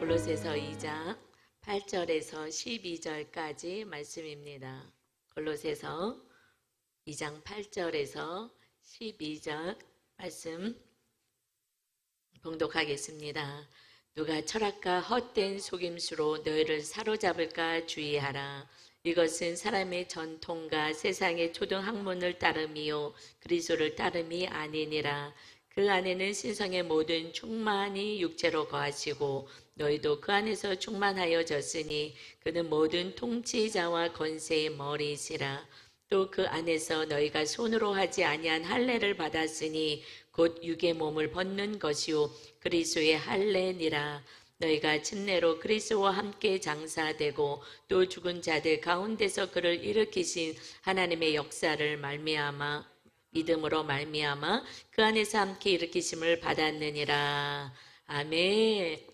골로새서 2장 8절에서 12절까지 말씀입니다. 골로새서 2장 8절에서 12절 말씀 봉독하겠습니다. 누가 철학과 헛된 속임수로 너희를 사로잡을까 주의하라. 이것은 사람의 전통과 세상의 초등학문을 따름이요 그리스도를 따름이 아니니라. 그 안에는 신성의 모든 충만이 육체로 거하시고 너희도 그 안에서 충만하여졌으니 그는 모든 통치자와 권세의 머리이시라. 또 그 안에서 너희가 손으로 하지 아니한 할례를 받았으니 곧 육의 몸을 벗는 것이요 그리스도의 할례니라. 너희가 침례로 그리스도와 함께 장사되고 또 죽은 자들 가운데서 그를 일으키신 하나님의 역사를 믿음으로 말미암아 그 안에서 함께 일으키심을 받았느니라. 아멘.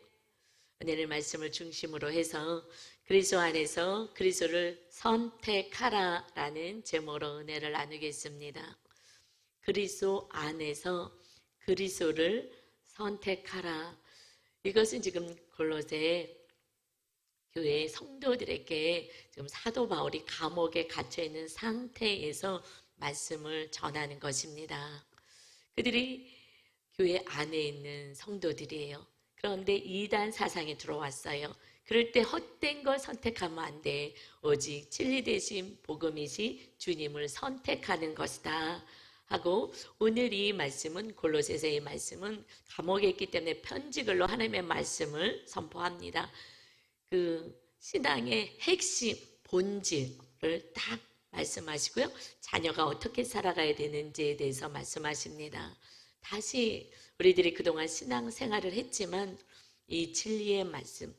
오늘 말씀을 중심으로 해서 그리스도 안에서 그리스도를 선택하라라는 제목으로 은혜를 나누겠습니다. 그리스도 안에서 그리스도를 선택하라. 이것은 지금 골로새 교회 성도들에게 지금 사도 바울이 감옥에 갇혀 있는 상태에서 말씀을 전하는 것입니다. 그들이 교회 안에 있는 성도들이에요. 그런데 이단 사상이 들어왔어요. 그럴 때 헛된 걸 선택하면 안 돼. 오직 진리 대신 복음이시 주님을 선택하는 것이다 하고, 오늘 이 말씀은 골로새서의 말씀은 감옥에 있기 때문에 편지글로 하나님의 말씀을 선포합니다. 그 신앙의 핵심 본질을 딱 말씀하시고요, 자녀가 어떻게 살아가야 되는지에 대해서 말씀하십니다. 다시 우리들이 그동안 신앙생활을 했지만 이 진리의 말씀,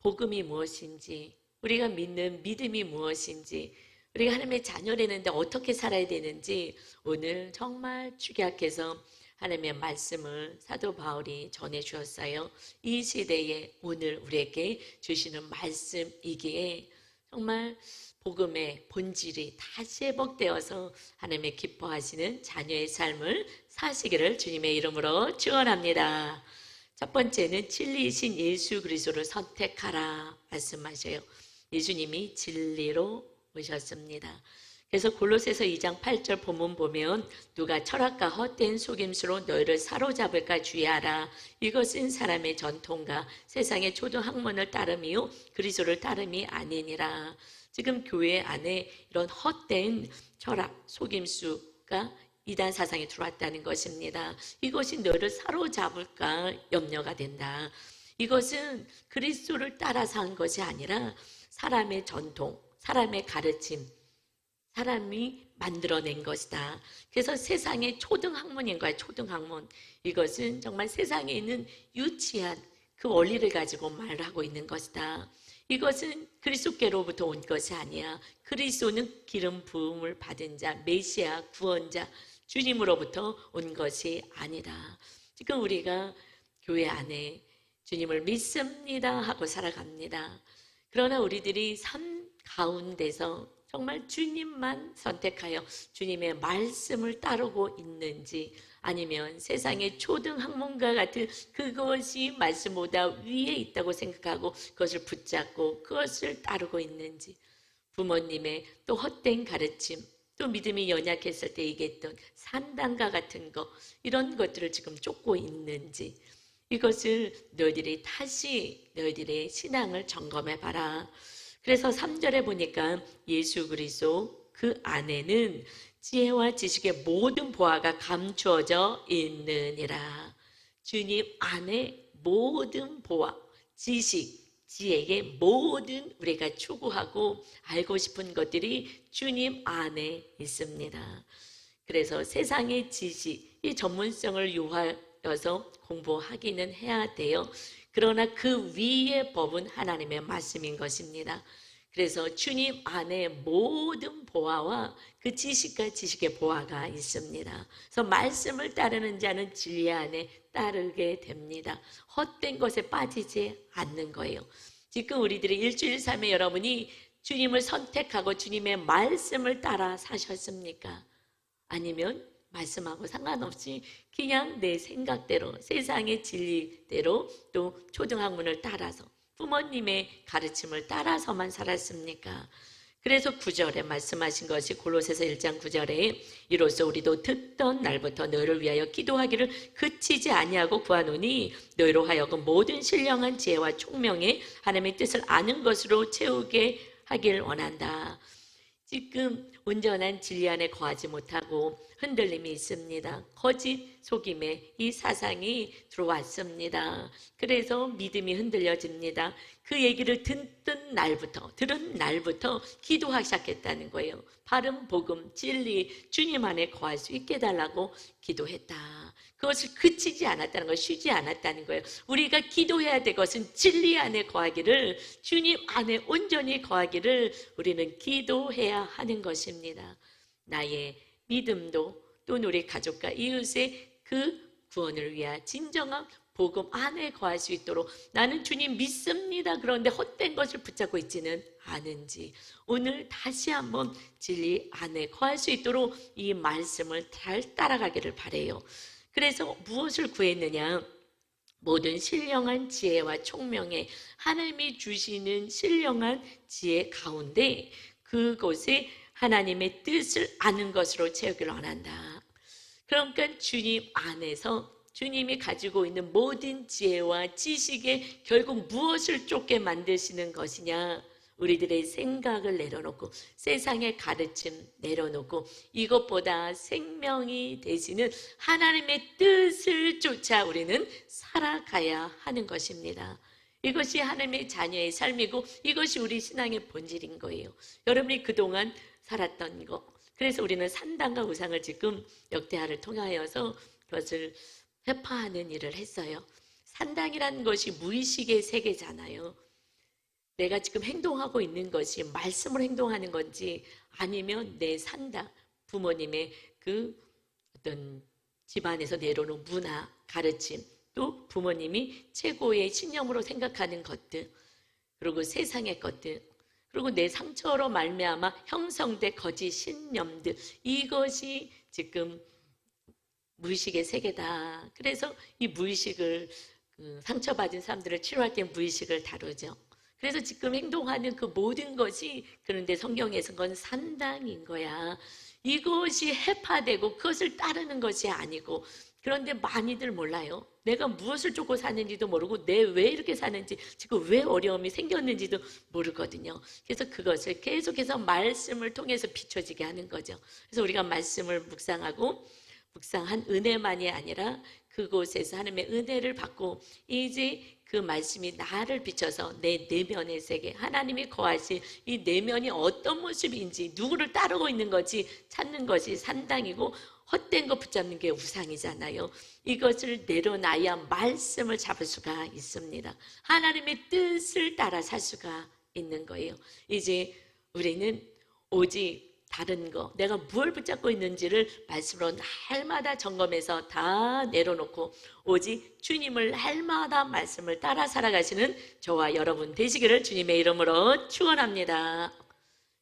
복음이 무엇인지, 우리가 믿는 믿음이 무엇인지, 우리가 하나님의 자녀라는데 어떻게 살아야 되는지 오늘 정말 축약해서 하나님의 말씀을 사도 바울이 전해 주었어요. 이 시대에 오늘 우리에게 주시는 말씀이기에 정말 복음의 본질이 다시 회복되어서 하나님의 기뻐하시는 자녀의 삶을 사시기를 주님의 이름으로 축원합니다. 첫 번째는 진리이신 예수 그리스도를 선택하라 말씀하셔요. 예수님이 진리로 오셨습니다. 그래서 골로새서 2장 8절 본문 보면 누가 철학과 헛된 속임수로 너희를 사로잡을까 주의하라. 이것은 사람의 전통과 세상의 초등학문을 따름이요 그리스도를 따름이 아니니라. 지금 교회 안에 이런 헛된 철학, 속임수가 이단 사상이 들어왔다는 것입니다. 이것이 너를 사로잡을까 염려가 된다. 이것은 그리스도를 따라서 한 것이 아니라 사람의 전통, 사람의 가르침, 사람이 만들어낸 것이다. 그래서 세상의 초등학문인 거야, 초등학문. 이것은 정말 세상에 있는 유치한 그 원리를 가지고 말을 하고 있는 것이다. 이것은 그리스도께로부터 온 것이 아니야. 그리스도는 기름 부음을 받은 자, 메시아, 구원자, 주님으로부터 온 것이 아니다. 지금 우리가 교회 안에 주님을 믿습니다 하고 살아갑니다. 그러나 우리들이 삶 가운데서 정말 주님만 선택하여 주님의 말씀을 따르고 있는지, 아니면 세상의 초등학문과 같은 그것이 말씀보다 위에 있다고 생각하고 그것을 붙잡고 그것을 따르고 있는지, 부모님의 또 헛된 가르침, 또 믿음이 연약했을 때 얘기했던 산당과 같은 것, 이런 것들을 지금 쫓고 있는지, 이것을 너희들이 다시 너희들의 신앙을 점검해 봐라. 그래서 3절에 보니까 예수 그리스도 그 안에는 지혜와 지식의 모든 보화가 감추어져 있느니라. 주님 안에 모든 보화, 지식, 지혜의 모든 우리가 추구하고 알고 싶은 것들이 주님 안에 있습니다. 그래서 세상의 지식, 이 전문성을 요하여서 공부하기는 해야 돼요. 그러나 그 위의 법은 하나님의 말씀인 것입니다. 그래서 주님 안에 모든 보화와 그 지식과 지식의 보화가 있습니다. 그래서 말씀을 따르는 자는 진리 안에 따르게 됩니다. 헛된 것에 빠지지 않는 거예요. 지금 우리들이 일주일 삶에 여러분이 주님을 선택하고 주님의 말씀을 따라 사셨습니까? 아니면 말씀하고 상관없이 그냥 내 생각대로 세상의 진리대로 또 초등학문을 따라서 부모님의 가르침을 따라서만 살았습니까? 그래서 9절에 말씀하신 것이 골로새서 1장 9절에 이로써 우리도 듣던 날부터 너희를 위하여 기도하기를 그치지 아니하고 구하노니 너희로 하여금 모든 신령한 지혜와 총명에 하나님의 뜻을 아는 것으로 채우게 하길 원한다. 지금 온전한 진리 안에 거하지 못하고 흔들림이 있습니다. 거짓 속임에 이 사상이 들어왔습니다. 그래서 믿음이 흔들려집니다. 그 얘기를 들은 날부터 기도하기 시작했다는 거예요. 바른 복음, 진리, 주님 안에 거할 수 있게 해달라고 기도했다. 그것을 그치지 않았다는 거예요. 쉬지 않았다는 거예요. 우리가 기도해야 될 것은 진리 안에 거하기를, 주님 안에 온전히 거하기를 우리는 기도해야 하는 것입니다. 나의 믿음도 또 우리 가족과 이웃의 그 구원을 위한 진정한 복음 안에 거할 수 있도록 나는 주님 믿습니다. 그런데 헛된 것을 붙잡고 있지는 않은지 오늘 다시 한번 진리 안에 거할 수 있도록 이 말씀을 잘 따라가기를 바라요. 그래서 무엇을 구했느냐? 모든 신령한 지혜와 총명에 하나님이 주시는 신령한 지혜 가운데 그곳에 하나님의 뜻을 아는 것으로 채우기를 원한다. 그러니까 주님 안에서 주님이 가지고 있는 모든 지혜와 지식에 결국 무엇을 쫓게 만드시는 것이냐? 우리들의 생각을 내려놓고 세상의 가르침 내려놓고 이것보다 생명이 되시는 하나님의 뜻을 쫓아 우리는 살아가야 하는 것입니다. 이것이 하나님의 자녀의 삶이고 이것이 우리 신앙의 본질인 거예요. 여러분이 그동안 살았던 거, 그래서 우리는 산당과 우상을 지금 역대하를 통하여서 그것을 회파하는 일을 했어요. 산당이라는 것이 무의식의 세계잖아요. 내가 지금 행동하고 있는 것이 말씀으로 행동하는 건지 아니면 내 산당, 부모님의 그 어떤 집안에서 내려오는 문화, 가르침, 또 부모님이 최고의 신념으로 생각하는 것들, 그리고 세상의 것들, 그리고 내 상처로 말미암아 형성된 거짓 신념들, 이것이 지금 무의식의 세계다. 그래서 이 무의식을 상처받은 사람들을 치료할 때 무의식을 다루죠. 그래서 지금 행동하는 그 모든 것이 그런데 성경에서 그건 산당인 거야. 이것이 해파되고 그것을 따르는 것이 아니고 그런데 많이들 몰라요. 내가 무엇을 쫓고 사는지도 모르고 내 왜 이렇게 사는지 지금 왜 어려움이 생겼는지도 모르거든요. 그래서 그것을 계속해서 말씀을 통해서 비춰지게 하는 거죠. 그래서 우리가 말씀을 묵상한 은혜만이 아니라 그곳에서 하나님의 은혜를 받고 이제 그 말씀이 나를 비춰서 내 내면의 세계, 하나님이 거하실 이 내면이 어떤 모습인지 누구를 따르고 있는 건지 찾는 것이 산당이고 헛된 거 붙잡는 게 우상이잖아요. 이것을 내려놔야 말씀을 잡을 수가 있습니다. 하나님의 뜻을 따라 살 수가 있는 거예요. 이제 우리는 오직 다른 거, 내가 뭘 붙잡고 있는지를 말씀으로 날마다 점검해서 다 내려놓고 오직 주님을 날마다 말씀을 따라 살아가시는 저와 여러분 되시기를 주님의 이름으로 축원합니다.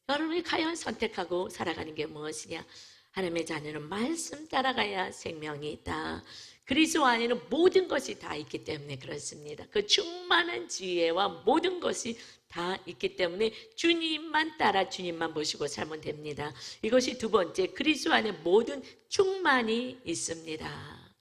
여러분이 과연 선택하고 살아가는 게 무엇이냐? 하나님의 자녀는 말씀 따라가야 생명이 있다. 그리스도 안에는 모든 것이 다 있기 때문에 그렇습니다. 그 충만한 지혜와 모든 것이 다 있기 때문에 주님만 따라 주님만 모시고 살면 됩니다. 이것이 두 번째, 그리스도 안에 모든 충만이 있습니다.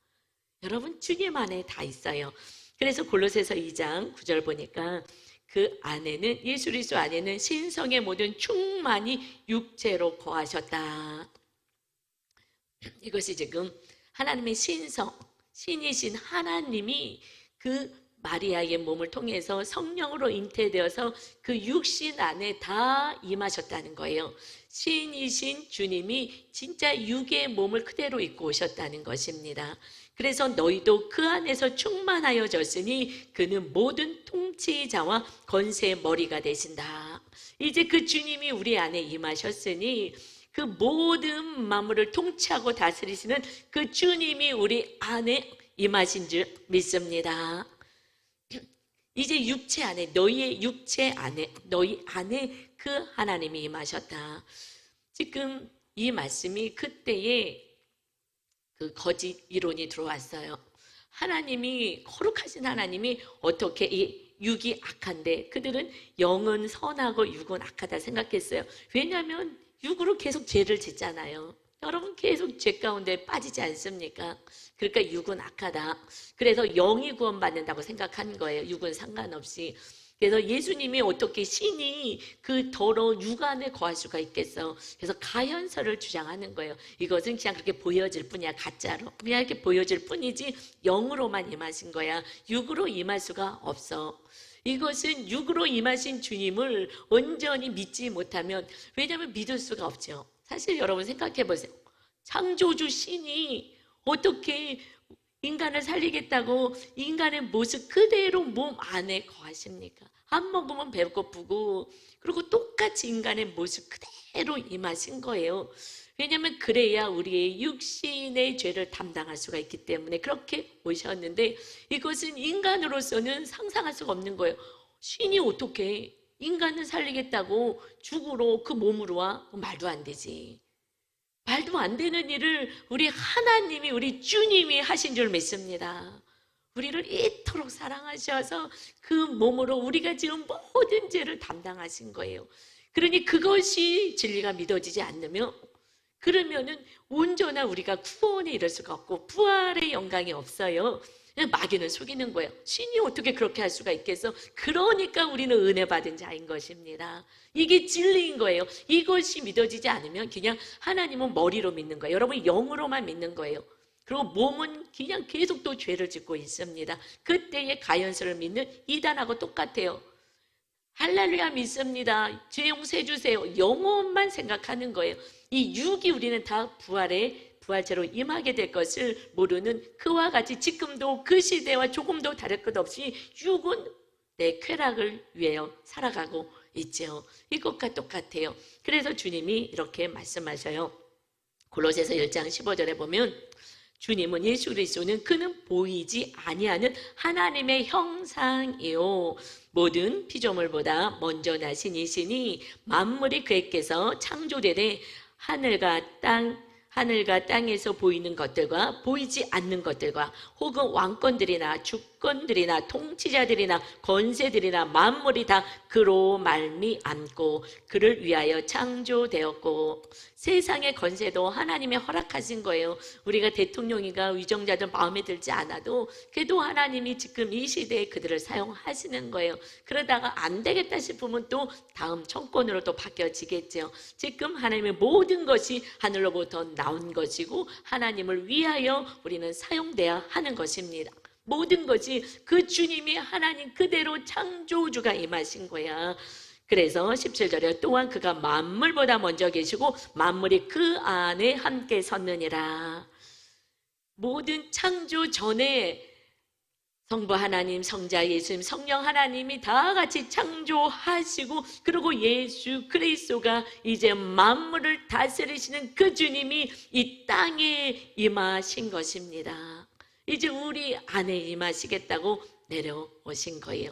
여러분 주님 안에 다 있어요. 그래서 골로새서 2장 9절 보니까 그 안에는 예수 그리스도 안에는 신성의 모든 충만이 육체로 거하셨다. 이것이 지금 하나님의 신성, 신이신 하나님이 그 마리아의 몸을 통해서 성령으로 잉태되어서 그 육신 안에 다 임하셨다는 거예요. 신이신 주님이 진짜 육의 몸을 그대로 입고 오셨다는 것입니다. 그래서 너희도 그 안에서 충만하여졌으니 그는 모든 통치자와 권세의 머리가 되신다. 이제 그 주님이 우리 안에 임하셨으니 그 모든 만물을 통치하고 다스리시는 그 주님이 우리 안에 임하신 줄 믿습니다. 이제 육체 안에, 너희의 육체 안에, 너희 안에 그 하나님이 임하셨다. 지금 이 말씀이 그때에 그 거짓 이론이 들어왔어요. 하나님이, 거룩하신 하나님이 어떻게 이 육이 악한데 그들은 영은 선하고 육은 악하다 생각했어요. 왜냐하면 육으로 계속 죄를 짓잖아요. 여러분 계속 죄 가운데 빠지지 않습니까? 그러니까 육은 악하다. 그래서 영이 구원받는다고 생각한 거예요. 육은 상관없이. 그래서 예수님이 어떻게 신이 그 더러운 육 안에 거할 수가 있겠어. 그래서 가현설을 주장하는 거예요. 이것은 그냥 그렇게 보여질 뿐이야. 가짜로 그냥 이렇게 보여질 뿐이지 영으로만 임하신 거야. 육으로 임할 수가 없어. 이것은 육으로 임하신 주님을 온전히 믿지 못하면, 왜냐하면 믿을 수가 없죠. 사실 여러분 생각해 보세요. 창조주 신이 어떻게 인간을 살리겠다고 인간의 모습 그대로 몸 안에 거하십니까? 안 먹으면 배고프고, 그리고 똑같이 인간의 모습 그대로 임하신 거예요. 왜냐하면 그래야 우리의 육신의 죄를 담당할 수가 있기 때문에 그렇게 오셨는데, 이것은 인간으로서는 상상할 수가 없는 거예요. 신이 어떻게 인간을 살리겠다고 죽으러 그 몸으로 와? 말도 안 되지. 말도 안 되는 일을 우리 하나님이, 우리 주님이 하신 줄 믿습니다. 우리를 이토록 사랑하셔서 그 몸으로 우리가 지은 모든 죄를 담당하신 거예요. 그러니 그것이 진리가 믿어지지 않으면, 그러면은 온전한 우리가 구원에 이를 수가 없고 부활의 영광이 없어요. 마귀는 속이는 거예요. 신이 어떻게 그렇게 할 수가 있겠어? 그러니까 우리는 은혜 받은 자인 것입니다. 이게 진리인 거예요. 이것이 믿어지지 않으면 그냥 하나님은 머리로 믿는 거예요. 여러분 영으로만 믿는 거예요. 그리고 몸은 그냥 계속 또 죄를 짓고 있습니다. 그때의 가연설을 믿는 이단하고 똑같아요. 할렐루야 믿습니다. 죄 용서해 주세요. 영혼만 생각하는 거예요. 이 육이 우리는 다 부활체로 임하게 될 것을 모르는, 그와 같이 지금도 그 시대와 조금도 다를 것 없이 육은 내 쾌락을 위하여 살아가고 있죠. 이것과 똑같아요. 그래서 주님이 이렇게 말씀하셔요. 골로새서 1장 15절에 보면 주님은, 예수 그리스도는 그는 보이지 아니하는 하나님의 형상이요 모든 피조물보다 먼저 나신 이시니 만물이 그에게서 창조되되 하늘과 땅에서 보이는 것들과 보이지 않는 것들과 혹은 왕권들이나 주권들이나 통치자들이나 권세들이나 만물이 다 그로 말미암고 그를 위하여 창조되었고, 세상의 권세도 하나님이 허락하신 거예요. 우리가 대통령이가 위정자들 마음에 들지 않아도 그래도 하나님이 지금 이 시대에 그들을 사용하시는 거예요. 그러다가 안 되겠다 싶으면 또 다음 정권으로 또 바뀌어지겠죠. 지금 하나님의 모든 것이 하늘로부터 나온 것이고 하나님을 위하여 우리는 사용돼야 하는 것입니다. 모든 것이 그 주님이 하나님 그대로 창조주가 임하신 거야. 그래서 17절에 또한 그가 만물보다 먼저 계시고 만물이 그 안에 함께 섰느니라. 모든 창조 전에 성부 하나님, 성자 예수님, 성령 하나님이 다 같이 창조하시고, 그리고 예수 그리스도가 이제 만물을 다스리시는 그 주님이 이 땅에 임하신 것입니다. 이제 우리 안에 임하시겠다고 내려오신 거예요.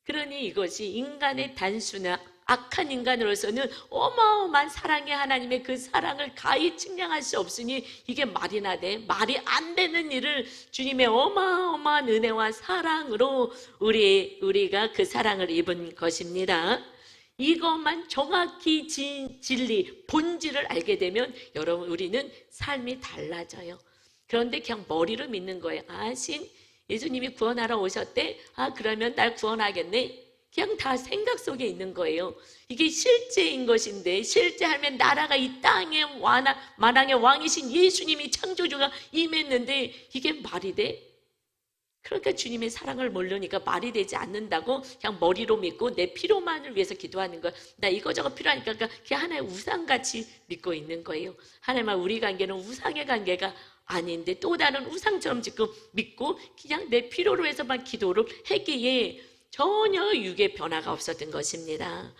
그러니 이것이 인간의 단순한 악한 인간으로서는 어마어마한 사랑의 하나님의 그 사랑을 가히 측량할 수 없으니 이게 말이나 돼? 말이 안 되는 일을 주님의 어마어마한 은혜와 사랑으로 우리가 그 사랑을 입은 것입니다. 이것만 정확히 진리, 본질을 알게 되면 여러분 우리는 삶이 달라져요. 그런데 그냥 머리로 믿는 거예요. 예수님이 구원하러 오셨대? 그러면 날 구원하겠네? 그냥 다 생각 속에 있는 거예요. 이게 실제인 것인데, 실제하면 나라가 이 땅의 만왕의 왕이신 예수님이 창조주가 임했는데 이게 말이 돼? 그러니까 주님의 사랑을 모르니까 말이 되지 않는다고 그냥 머리로 믿고 내 필요만을 위해서 기도하는 거야. 나 이거저거 필요하니까 그게 하나의 우상같이 믿고 있는 거예요. 하나님과 우리 관계는 우상의 관계가 아닌데 또 다른 우상처럼 지금 믿고 그냥 내 필요로 해서만 기도를 했기에 전혀 육의 변화가 없었던 것입니다.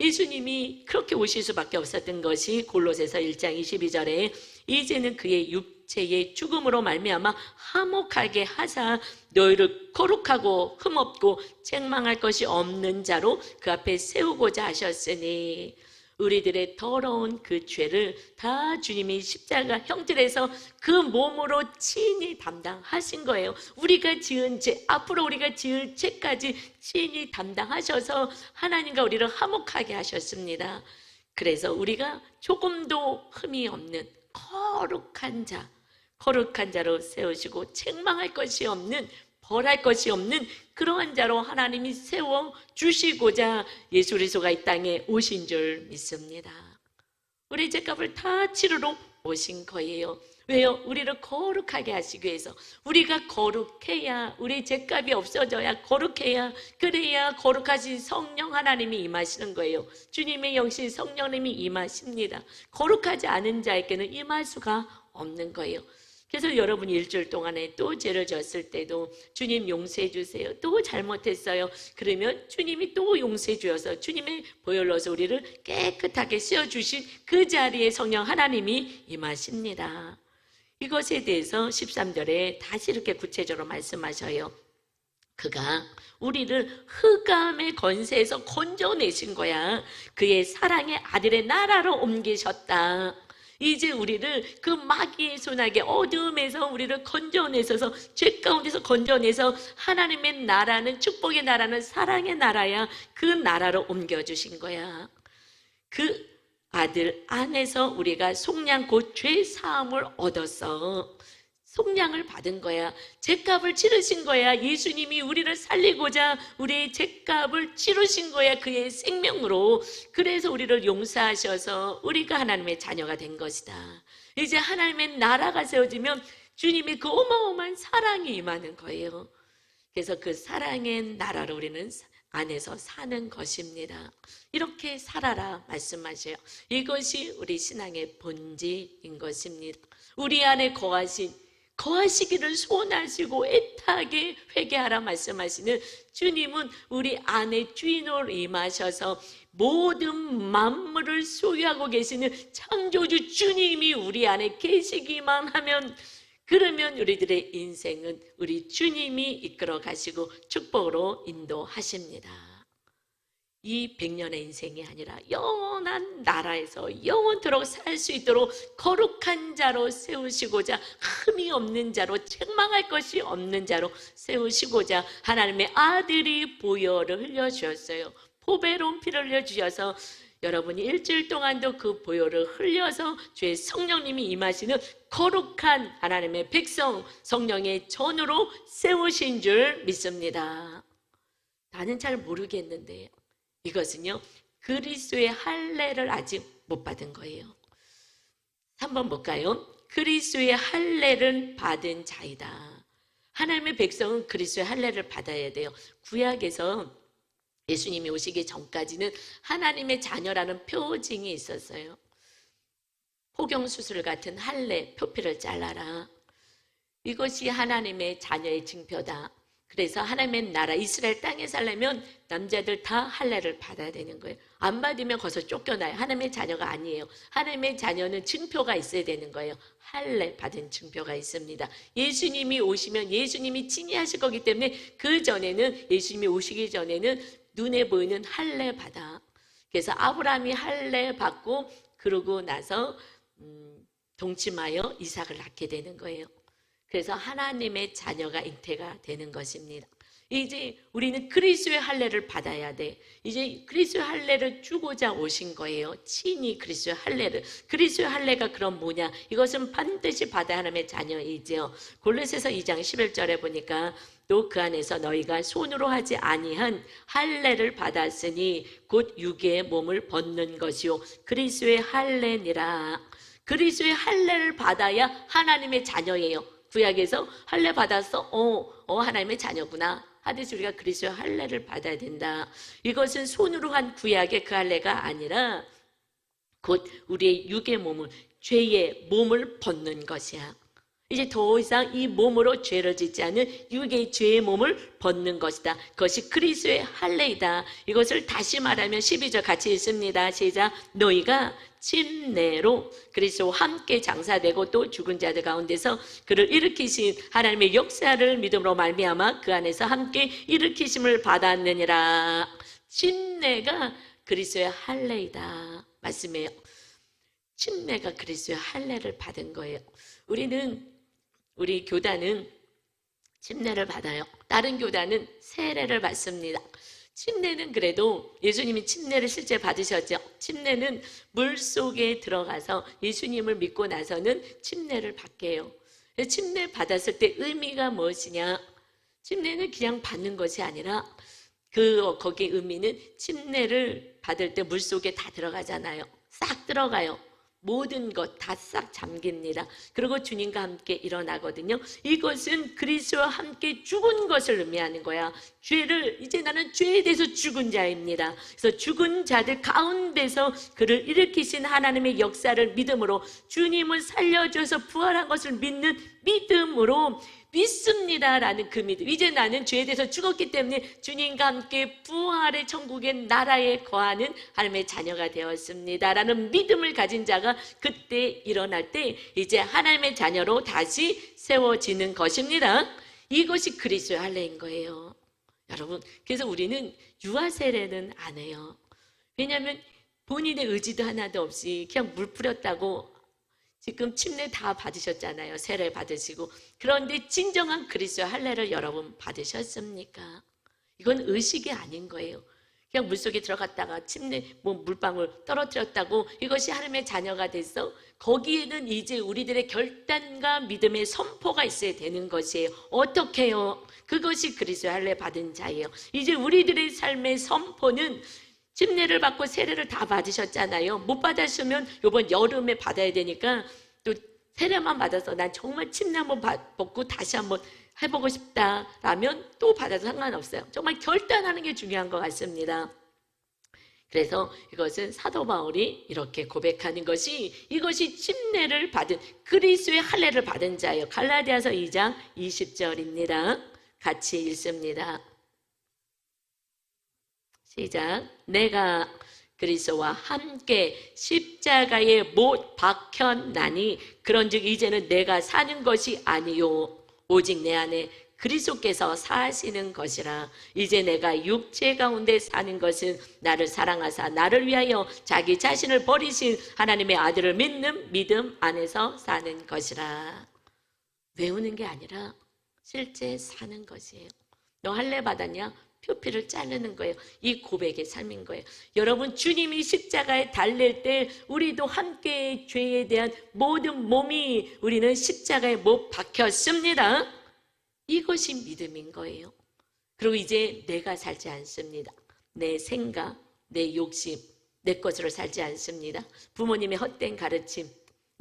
예수님이 그렇게 오실 수밖에 없었던 것이 골로새서 1장 22절에 이제는 그의 육체의 죽음으로 말미암아 화목하게 하사 너희를 거룩하고 흠없고 책망할 것이 없는 자로 그 앞에 세우고자 하셨으니, 우리들의 더러운 그 죄를 다 주님이 십자가 형틀에서 그 몸으로 친히 담당하신 거예요. 우리가 지은 죄, 앞으로 우리가 지을 죄까지 친히 담당하셔서 하나님과 우리를 화목하게 하셨습니다. 그래서 우리가 조금도 흠이 없는 거룩한 자로 세우시고 책망할 것이 없는, 벌할 것이 없는 그러한 자로 하나님이 세워주시고자 예수 그리스도가 이 땅에 오신 줄 믿습니다. 우리 죄값을 다 치르러 오신 거예요. 왜요? 우리를 거룩하게 하시기 위해서. 우리가 거룩해야, 우리 죄값이 없어져야, 거룩해야, 그래야 거룩하신 성령 하나님이 임하시는 거예요. 주님의 영신 성령님이 임하십니다. 거룩하지 않은 자에게는 임할 수가 없는 거예요. 그래서 여러분이 일주일 동안에 또 죄를 졌을 때도 주님 용서해 주세요. 또 잘못했어요. 그러면 주님이 또 용서해 주어서 주님의 보혈로 넣어서 우리를 깨끗하게 씌워주신 그 자리에 성령 하나님이 임하십니다. 이것에 대해서 13절에 다시 이렇게 구체적으로 말씀하셔요. 그가 우리를 흑암의 권세에서 건져내신 거야. 그의 사랑의 아들의 나라로 옮기셨다. 이제 우리를 그 마귀의 손아귀 어둠에서 우리를 건져내셔서 죄 가운데서 건져내서 하나님의 나라는, 축복의 나라는 사랑의 나라야. 그 나라로 옮겨주신 거야. 그 아들 안에서 우리가 속량 곧 죄 사함을 얻었어. 속량을 받은 거야. 죄값을 치르신 거야. 예수님이 우리를 살리고자 우리의 죄값을 치르신 거야. 그의 생명으로. 그래서 우리를 용서하셔서 우리가 하나님의 자녀가 된 것이다. 이제 하나님의 나라가 세워지면 주님의 그 어마어마한 사랑이 임하는 거예요. 그래서 그 사랑의 나라로 우리는 안에서 사는 것입니다. 이렇게 살아라 말씀하셔요. 이것이 우리 신앙의 본질인 것입니다. 우리 안에 거하시기를 소원하시고 애타게 회개하라 말씀하시는 주님은 우리 안에 주인으로 임하셔서 모든 만물을 소유하고 계시는 창조주 주님이 우리 안에 계시기만 하면, 그러면 우리들의 인생은 우리 주님이 이끌어 가시고 축복으로 인도하십니다. 이 100년의 인생이 아니라 영원한 나라에서 영원토록 살 수 있도록 거룩한 자로 세우시고자, 흠이 없는 자로, 책망할 것이 없는 자로 세우시고자 하나님의 아들이 보혈을 흘려주셨어요. 보배로운 피를 흘려주셔서 여러분이 일주일 동안도 그 보혈을 흘려서 주의 성령님이 임하시는 거룩한 하나님의 백성, 성령의 전으로 세우신 줄 믿습니다. 나는 잘 모르겠는데 이것은요, 그리스도의 할례를 아직 못 받은 거예요. 한번 볼까요? 그리스도의 할례를 받은 자이다. 하나님의 백성은 그리스도의 할례를 받아야 돼요. 구약에서 예수님이 오시기 전까지는 하나님의 자녀라는 표징이 있었어요. 포경수술 같은 할례, 표피를 잘라라. 이것이 하나님의 자녀의 징표다. 그래서 하나님의 나라 이스라엘 땅에 살려면 남자들 다 할례를 받아야 되는 거예요. 안 받으면 거기서 쫓겨나요. 하나님의 자녀가 아니에요. 하나님의 자녀는 증표가 있어야 되는 거예요. 할례 받은 증표가 있습니다. 예수님이 오시면 예수님이 친히 하실 거기 때문에 그 전에는, 예수님이 오시기 전에는 눈에 보이는 할례 받아. 그래서 아브라함이 할례 받고 그러고 나서 동침하여 이삭을 낳게 되는 거예요. 그래서 하나님의 자녀가 잉태가 되는 것입니다. 이제 우리는 그리스도의 할례를 받아야 돼. 이제 그리스도의 할례를 주고자 오신 거예요. 친히 그리스도의 할례를. 그리스도의 할례가 그럼 뭐냐? 이것은 반드시 받아야 하나님의 자녀이지요. 골로새서 2장 11절에 보니까 또 그 안에서 너희가 손으로 하지 아니한 할례를 받았으니 곧 육의 몸을 벗는 것이요 그리스도의 할례니라. 그리스도의 할례를 받아야 하나님의 자녀예요. 구약에서 할례 받았어? 하나님의 자녀구나 하듯이 우리가 그리스도의 할례를 받아야 된다. 이것은 손으로 한 구약의 그 할례가 아니라 곧 우리의 육의 몸을, 죄의 몸을 벗는 것이야. 이제 더 이상 이 몸으로 죄를 짓지 않는 육의 죄의 몸을 벗는 것이다. 그것이 그리스도의 할례이다. 이것을 다시 말하면 12절 같이 읽습니다. 시작. 너희가 침례로 그리스도와 함께 장사되고 또 죽은 자들 가운데서 그를 일으키신 하나님의 역사를 믿음으로 말미암아 그 안에서 함께 일으키심을 받았느니라. 침례가 그리스도의 할례이다. 말씀이에요. 침례가 그리스도의 할례를 받은 거예요. 우리 교단은 침례를 받아요. 다른 교단은 세례를 받습니다. 침례는 그래도 예수님이 침례를 실제 받으셨죠. 침례는 물속에 들어가서 예수님을 믿고 나서는 침례를 받게 해요. 침례 받았을 때 의미가 무엇이냐? 침례는 그냥 받는 것이 아니라 거기 의미는 침례를 받을 때 물속에 다 들어가잖아요. 싹 들어가요. 모든 것 다 싹 잠깁니다. 그리고 주님과 함께 일어나거든요. 이것은 그리스도와 함께 죽은 것을 의미하는 거야. 이제 나는 죄에 대해서 죽은 자입니다. 그래서 죽은 자들 가운데서 그를 일으키신 하나님의 역사를 믿음으로, 주님을 살려줘서 부활한 것을 믿는 믿음으로 믿습니다라는 그 믿음. 이제 나는 죄에 대해서 죽었기 때문에 주님과 함께 부활의 천국의 나라에 거하는 하나님의 자녀가 되었습니다라는 믿음을 가진 자가 그때 일어날 때 이제 하나님의 자녀로 다시 세워지는 것입니다. 이것이 그리스도의 할례인 거예요. 여러분, 그래서 우리는 유아 세례는 안 해요. 왜냐하면 본인의 의지도 하나도 없이 그냥 물 뿌렸다고, 지금 침례 다 받으셨잖아요. 세례 받으시고. 그런데 진정한 그리스도의 할례를 여러분 받으셨습니까? 이건 의식이 아닌 거예요. 그냥 물속에 들어갔다가 물방울 떨어뜨렸다고 이것이 하나님의 자녀가 돼서, 거기에는 이제 우리들의 결단과 믿음의 선포가 있어야 되는 것이에요. 어떻게 해요? 그것이 그리스도의 할례 받은 자예요. 이제 우리들의 삶의 선포는, 침례를 받고 세례를 다 받으셨잖아요. 못 받으시면 이번 여름에 받아야 되니까 또 세례만 받아서 난 정말 침례 한번 받고 다시 한번 해보고 싶다라면 또 받아도 상관없어요. 정말 결단하는 게 중요한 것 같습니다. 그래서 이것은 사도 바울이 이렇게 고백하는 것이, 이것이 침례를 받은 그리스도의 할례를 받은 자예요. 갈라디아서 2장 20절입니다. 같이 읽습니다. 시작. 내가 그리스도와 함께 십자가에 못 박혔나니 그런즉 이제는 내가 사는 것이 아니요 오직 내 안에 그리스도께서 사시는 것이라. 이제 내가 육체 가운데 사는 것은 나를 사랑하사 나를 위하여 자기 자신을 버리신 하나님의 아들을 믿는 믿음 안에서 사는 것이라. 외우는 게 아니라 실제 사는 것이에요. 너 할례 받았냐? 표피를 자르는 거예요. 이 고백의 삶인 거예요. 여러분, 주님이 십자가에 달릴 때 우리도 함께 죄에 대한 모든 몸이, 우리는 십자가에 못 박혔습니다. 이것이 믿음인 거예요. 그리고 이제 내가 살지 않습니다. 내 생각, 내 욕심, 내 것으로 살지 않습니다. 부모님의 헛된 가르침,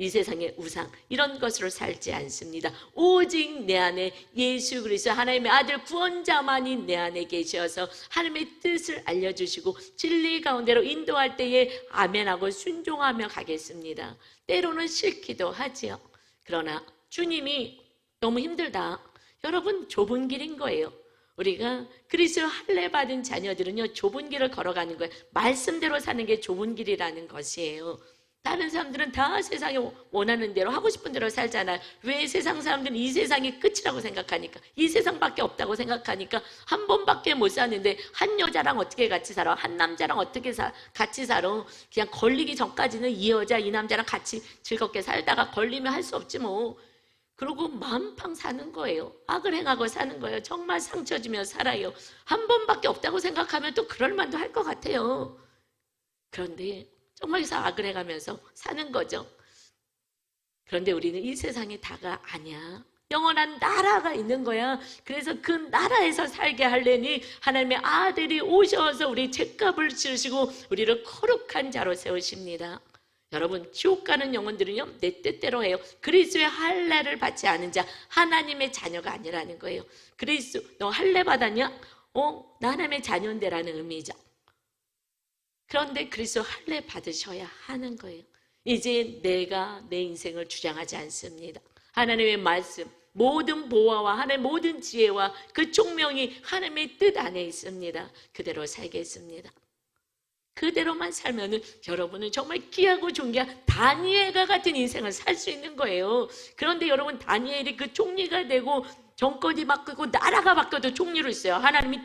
이 세상의 우상, 이런 것으로 살지 않습니다. 오직 내 안에 예수 그리스도 하나님의 아들 구원자만이 내 안에 계셔서 하나님의 뜻을 알려주시고 진리 가운데로 인도할 때에 아멘하고 순종하며 가겠습니다. 때로는 싫기도 하지요. 그러나 주님이 너무 힘들다. 여러분, 좁은 길인 거예요. 우리가 그리스도 할례 받은 자녀들은요, 좁은 길을 걸어가는 거예요. 말씀대로 사는 게 좁은 길이라는 것이에요. 다른 사람들은 다 세상에 원하는 대로 하고 싶은 대로 살잖아요. 왜? 세상 사람들은 이 세상이 끝이라고 생각하니까, 이 세상밖에 없다고 생각하니까 한 번밖에 못 사는데 한 여자랑 어떻게 같이 살아? 한 남자랑 어떻게 같이 살아? 그냥 걸리기 전까지는 이 여자 이 남자랑 같이 즐겁게 살다가 걸리면 할 수 없지 뭐. 그러고 만팡 사는 거예요. 악을 행하고 사는 거예요. 정말 상처 주며 살아요. 한 번밖에 없다고 생각하면 또 그럴 만도 할 것 같아요. 그런데 정말 여기서 악을 해가면서 사는 거죠. 그런데 우리는 이 세상이 다가 아니야. 영원한 나라가 있는 거야. 그래서 그 나라에서 살게 하려니 하나님의 아들이 오셔서 우리 죄값을 지으시고 우리를 거룩한 자로 세우십니다. 여러분, 지옥 가는 영혼들은요, 내 뜻대로 해요. 그리스도의 할례를 받지 않은 자, 하나님의 자녀가 아니라는 거예요. 그리스도, 너 할례 받았냐? 나 하나님의 자녀인데라는 의미죠. 그런데 그리스도 할례 받으셔야 하는 거예요. 이제 내가 내 인생을 주장하지 않습니다. 하나님의 말씀, 모든 보화와 하나님의 모든 지혜와 그 총명이 하나님의 뜻 안에 있습니다. 그대로 살겠습니다. 그대로만 살면은 여러분은 정말 귀하고 존귀한 다니엘과 같은 인생을 살 수 있는 거예요. 그런데 여러분, 다니엘이 그 총리가 되고 정권이 바뀌고 나라가 바뀌어도 총리로 있어요. 하나님이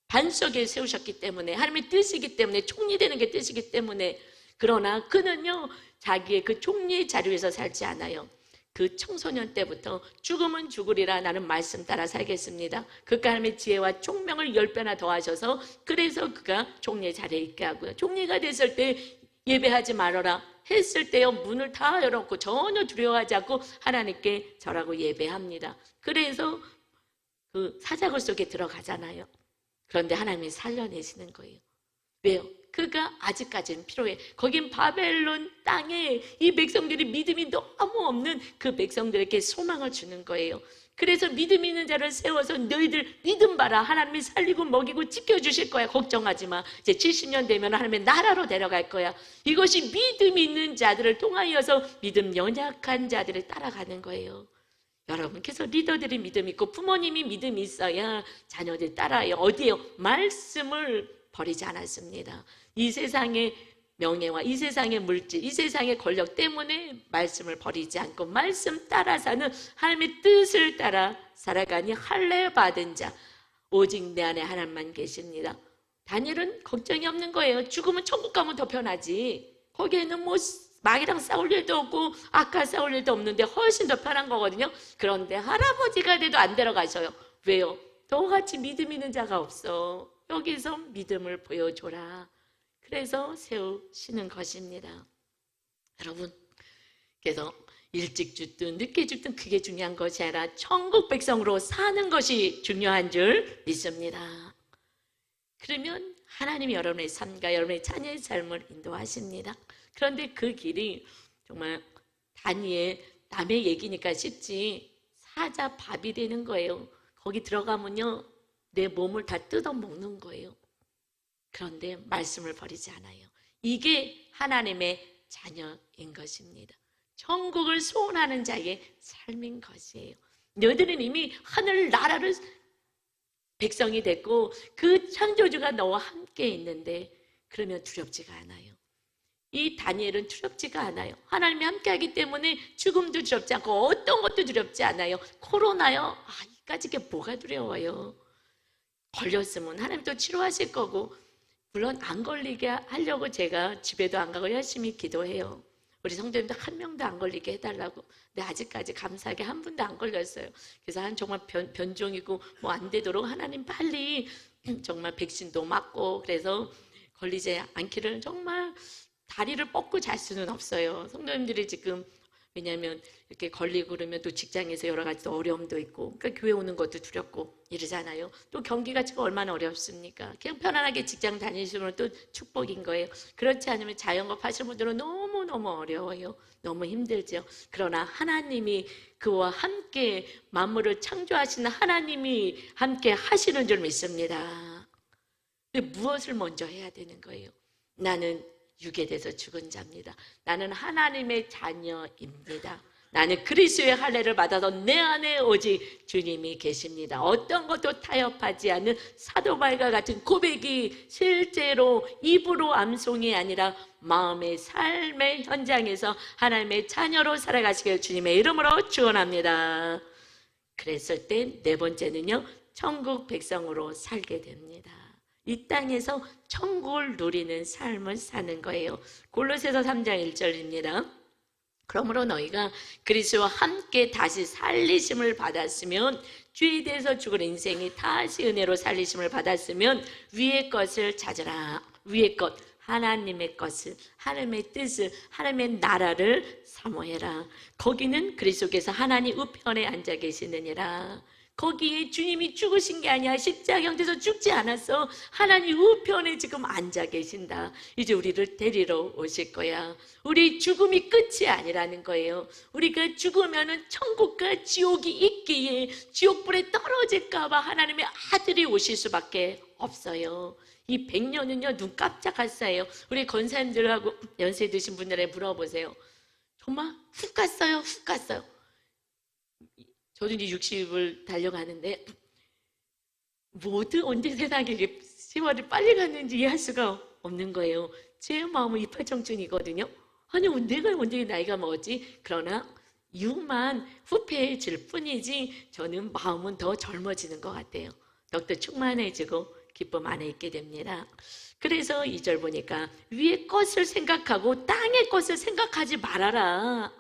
반석에 세우셨기 때문에, 하나님의 뜻이기 때문에, 총리 되는 게 뜻이기 때문에. 그러나 그는요, 자기의 그 총리의 자리에서 살지 않아요. 그 청소년 때부터 죽으면 죽으리라 나는 말씀 따라 살겠습니다. 그 하나님의 지혜와 총명을 10배나 더하셔서 그래서 그가 총리의 자리에 있게 하고요. 총리가 됐을 때 예배하지 말아라 했을 때요, 문을 다 열어놓고 전혀 두려워하지 않고 하나님께 절하고 예배합니다. 그래서 그 사자굴 속에 들어가잖아요. 그런데 하나님이 살려내시는 거예요. 왜요? 그가 아직까지는 필요해. 거긴 바벨론 땅에 이 백성들이 믿음이 너무 없는 그 백성들에게 소망을 주는 거예요. 그래서 믿음 있는 자를 세워서 너희들 믿음 봐라. 하나님이 살리고 먹이고 지켜주실 거야. 걱정하지 마. 이제 70년 되면 하나님의 나라로 데려갈 거야. 이것이 믿음 있는 자들을 통하여서 믿음 연약한 자들을 따라가는 거예요. 여러분께서 리더들이 믿음 있고 부모님이 믿음이 있어야 자녀들 따라요. 어디에요? 말씀을 버리지 않았습니다. 이 세상의 명예와 이 세상의 물질, 이 세상의 권력 때문에 말씀을 버리지 않고 말씀 따라 사는 하나님의 뜻을 따라 살아가니 할례 받은 자 오직 내 안에 하나님만 계십니다. 다니엘은 걱정이 없는 거예요. 죽으면 천국 가면 더 편하지. 거기에는 뭐 마귀랑 싸울 일도 없고 아까 싸울 일도 없는데 훨씬 더 편한 거거든요. 그런데 할아버지가 돼도 안 데려가셔요. 왜요? 너같이 믿음 있는 자가 없어. 여기서 믿음을 보여줘라. 그래서 세우시는 것입니다. 여러분, 그래서 일찍 죽든 늦게 죽든 그게 중요한 것이 아니라 천국 백성으로 사는 것이 중요한 줄 믿습니다. 그러면 하나님이 여러분의 삶과 여러분의 자녀의 삶을 인도하십니다. 그런데 그 길이 정말 다니엘 남의 얘기니까 쉽지 사자 밥이 되는 거예요. 거기 들어가면요 내 몸을 다 뜯어먹는 거예요. 그런데 말씀을 버리지 않아요. 이게 하나님의 자녀인 것입니다. 천국을 소원하는 자의 삶인 것이에요. 너희들은 이미 하늘 나라를 백성이 됐고 그 창조주가 너와 함께 있는데 그러면 두렵지가 않아요. 이 다니엘은 두렵지가 않아요. 하나님이 함께하기 때문에 죽음도 두렵지 않고 어떤 것도 두렵지 않아요. 코로나요? 이까짓 게 뭐가 두려워요. 걸렸으면 하나님도 치료하실 거고 물론 안 걸리게 하려고 제가 집에도 안 가고 열심히 기도해요. 우리 성도님들 한 명도 안 걸리게 해달라고. 근데 아직까지 감사하게 한 분도 안 걸렸어요. 그래서 한 정말 변종이고 뭐 안 되도록 하나님 빨리 정말 백신도 맞고 그래서 걸리지 않기를 정말 다리를 뻗고 잘 수는 없어요. 성도님들이 지금 왜냐하면 이렇게 걸리고 그러면 또 직장에서 여러 가지 어려움도 있고 그러니까 교회 오는 것도 두렵고 이러잖아요. 또 경기가 지금 얼마나 어렵습니까? 그냥 편안하게 직장 다니시면 또 축복인 거예요. 그렇지 않으면 자영업 하시는 분들은 너무너무 어려워요. 너무 힘들죠. 그러나 하나님이 그와 함께 만물을 창조하시는 하나님이 함께 하시는 줄 믿습니다. 근데 무엇을 먼저 해야 되는 거예요? 나는 유괴돼서 죽은 자입니다. 나는 하나님의 자녀입니다. 나는 그리스도의 할례를 받아서 내 안에 오직 주님이 계십니다. 어떤 것도 타협하지 않는 사도바울과 같은 고백이 실제로 입으로 암송이 아니라 마음의 삶의 현장에서 하나님의 자녀로 살아가시길 주님의 이름으로 축원합니다. 그랬을 때 네 번째는요, 천국 백성으로 살게 됩니다. 이 땅에서 천국을 누리는 삶을 사는 거예요. 골로새서 3장 1절입니다. 그러므로 너희가 그리스도와 함께 다시 살리심을 받았으면 죄에 대해서 죽은 인생이 다시 은혜로 살리심을 받았으면 위의 것을 찾으라. 위의 것, 하나님의 것을, 하나님의 뜻을, 하나님의 나라를 사모해라. 거기는 그리스도께서 하나님 우편에 앉아 계시느니라. 거기에 주님이 죽으신 게 아니야. 십자가 형태에서 죽지 않았어. 하나님 우편에 지금 앉아 계신다. 이제 우리를 데리러 오실 거야. 우리 죽음이 끝이 아니라는 거예요. 우리가 죽으면은 천국과 지옥이 있기에 지옥불에 떨어질까 봐 하나님의 아들이 오실 수밖에 없어요. 이 100년은요 눈 깜짝할 사이에요. 우리 권사님들하고 연세 드신 분들에 물어보세요. 정말 훅 갔어요. 훅 갔어요. 저도 이제 60을 달려가는데 모두 언제 세상에 세월이 빨리 갔는지 이해할 수가 없는 거예요. 제 마음은 이팔청춘이거든요. 아니 내가 언제 나이가 먹었지? 그러나 육만 후패해질 뿐이지 저는 마음은 더 젊어지는 것 같아요. 더욱더 충만해지고 기쁨 안에 있게 됩니다. 그래서 2절 보니까 위의 것을 생각하고 땅의 것을 생각하지 말아라.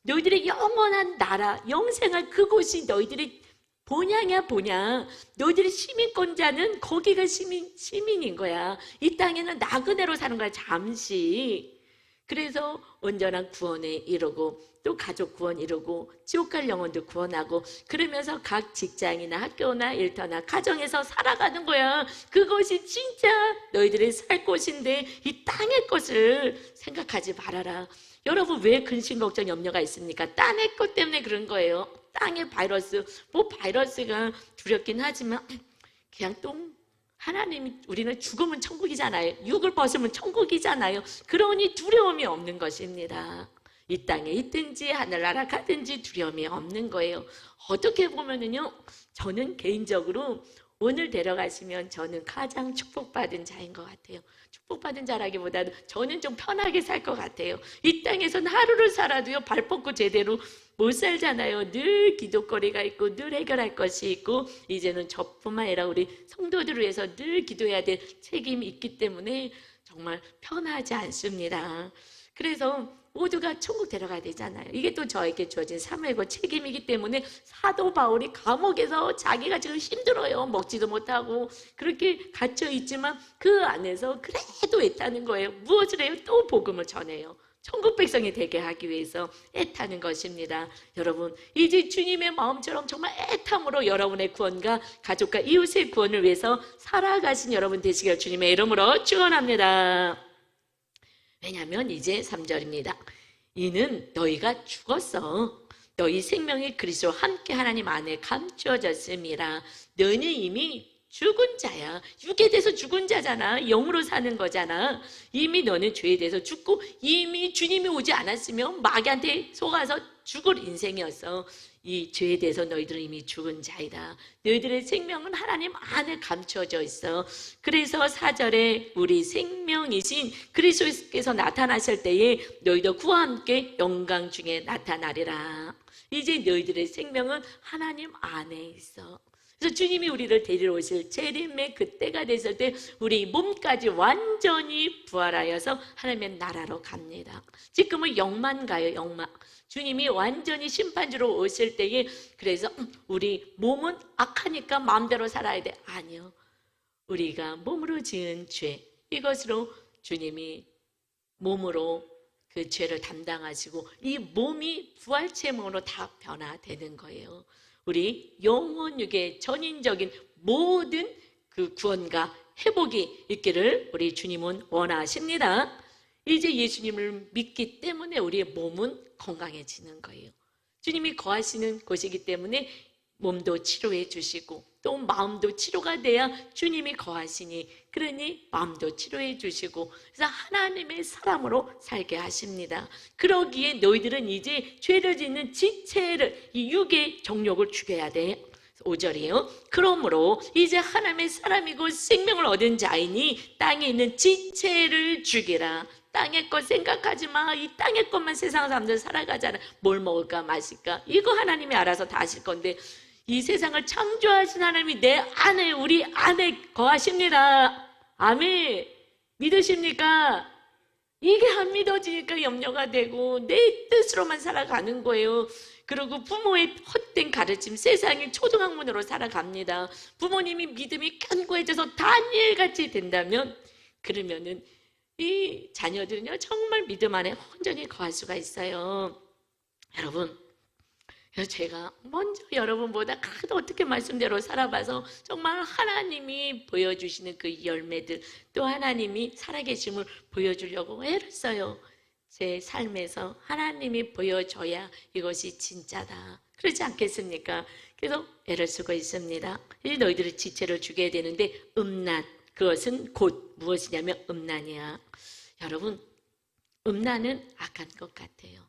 너희들의 영원한 나라, 영생할 그곳이 너희들의 본향이야, 본향. 너희들의 시민권자는 거기가 시민인 거야. 이 땅에는 나그네로 사는 거야, 잠시. 그래서 온전한 구원에 이르고 또 가족 구원 이루고 지옥 갈 영혼도 구원하고 그러면서 각 직장이나 학교나 일터나 가정에서 살아가는 거야. 그것이 진짜 너희들이 살 곳인데 이 땅의 것을 생각하지 말아라. 여러분 왜 근심 걱정 염려가 있습니까? 땅의 것 때문에 그런 거예요. 땅의 바이러스, 뭐 바이러스가 두렵긴 하지만 그냥 하나님이 우리는 죽으면 천국이잖아요. 육을 벗으면 천국이잖아요. 그러니 두려움이 없는 것입니다. 이 땅에 있든지 하늘나라 가든지 두려움이 없는 거예요. 어떻게 보면은요, 저는 개인적으로 오늘 데려가시면 저는 가장 축복받은 자인 것 같아요. 축복받은 자라기보다는 저는 좀 편하게 살 것 같아요. 이 땅에서는 하루를 살아도요, 발 뻗고 제대로 못 살잖아요. 늘 기도거리가 있고 늘 해결할 것이 있고 이제는 저뿐만 아니라 우리 성도들을 위해서 늘 기도해야 될 책임이 있기 때문에 정말 편하지 않습니다. 그래서 모두가 천국 데려가야 되잖아요. 이게 또 저에게 주어진 사명이고 책임이기 때문에 사도 바울이 감옥에서 자기가 지금 힘들어요. 먹지도 못하고 그렇게 갇혀 있지만 그 안에서 그래도 애타는 거예요. 무엇을 해요? 또 복음을 전해요. 천국 백성이 되게 하기 위해서 애타는 것입니다. 여러분, 이제 주님의 마음처럼 정말 애탐으로 여러분의 구원과 가족과 이웃의 구원을 위해서 살아가신 여러분 되시길 주님의 이름으로 축원합니다. 왜냐하면 이제 3절입니다. 이는 너희가 죽었어. 너희 생명이 그리스도와 함께 하나님 안에 감추어졌음이라. 너희는 이미 죽은 자야. 육에 대해서 죽은 자잖아. 영으로 사는 거잖아. 이미 너는 죄에 대해서 죽고 이미 주님이 오지 않았으면 마귀한테 속아서 죽을 인생이었어. 이 죄에 대해서 너희들은 이미 죽은 자이다. 너희들의 생명은 하나님 안에 감추어져 있어. 그래서 4절에 우리 생명이신 그리스도께서 나타나실 때에 너희도 그와 함께 영광 중에 나타나리라. 이제 너희들의 생명은 하나님 안에 있어. 그래서 주님이 우리를 데리러 오실 재림의 그때가 됐을 때 우리 몸까지 완전히 부활하여서 하나님의 나라로 갑니다. 지금은 영만 가요, 영만. 주님이 완전히 심판주로 오실 때에 그래서 우리 몸은 악하니까 마음대로 살아야 돼. 아니요. 우리가 몸으로 지은 죄, 이것으로 주님이 몸으로 그 죄를 담당하시고 이 몸이 부활체 몸으로 다 변화되는 거예요. 우리 영혼육의 전인적인 모든 그 구원과 회복이 있기를 우리 주님은 원하십니다. 이제 예수님을 믿기 때문에 우리의 몸은 건강해지는 거예요. 주님이 거하시는 곳이기 때문에 몸도 치료해 주시고 또 마음도 치료가 돼야 주님이 거하시니 그러니 마음도 치료해 주시고 그래서 하나님의 사람으로 살게 하십니다. 그러기에 너희들은 이제 죄를 짓는 지체를 이 육의 정욕을 죽여야 돼. 5절이에요. 그러므로 이제 하나님의 사람이고 생명을 얻은 자이니 땅에 있는 지체를 죽이라. 땅의 것 생각하지 마. 이 땅의 것만 세상 사람들 살아가잖아. 뭘 먹을까 마실까 이거 하나님이 알아서 다 하실 건데 이 세상을 창조하신 하나님이 내 안에 우리 안에 거하십니다. 아멘. 믿으십니까? 이게 안 믿어지니까 염려가 되고 내 뜻으로만 살아가는 거예요. 그리고 부모의 헛된 가르침, 세상의 초등학문으로 살아갑니다. 부모님이 믿음이 견고해져서 다니엘같이 된다면 그러면은 이 자녀들은요 정말 믿음 안에 온전히 거할 수가 있어요. 여러분, 그래서 제가 먼저 여러분보다 어떻게 말씀대로 살아봐서 정말 하나님이 보여주시는 그 열매들 또 하나님이 살아계심을 보여주려고 애를 써요. 제 삶에서 하나님이 보여줘야 이것이 진짜다. 그렇지 않겠습니까? 그래서 애를 쓰고 있습니다. 이 너희들의 지체를 죽여야 되는데 음란, 그것은 곧 무엇이냐면 음란이야. 여러분, 음란은 악한 것 같아요.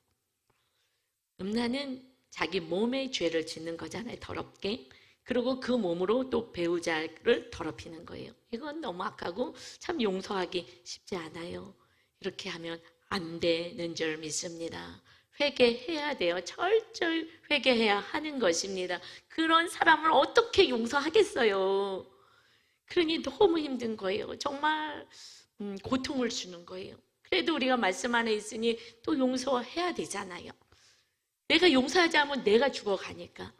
음란은 자기 몸의 죄를 짓는 거잖아요. 더럽게. 그리고 그 몸으로 또 배우자를 더럽히는 거예요. 이건 너무 악하고 참 용서하기 쉽지 않아요. 이렇게 하면 안 되는 줄 믿습니다. 회개해야 돼요. 철저히 회개해야 하는 것입니다. 그런 사람을 어떻게 용서하겠어요? 그러니 너무 힘든 거예요. 정말 고통을 주는 거예요. 그래도 우리가 말씀 안에 있으니 또 용서해야 되잖아요. 내가 용서하지 않으면 내가 죽어가니까.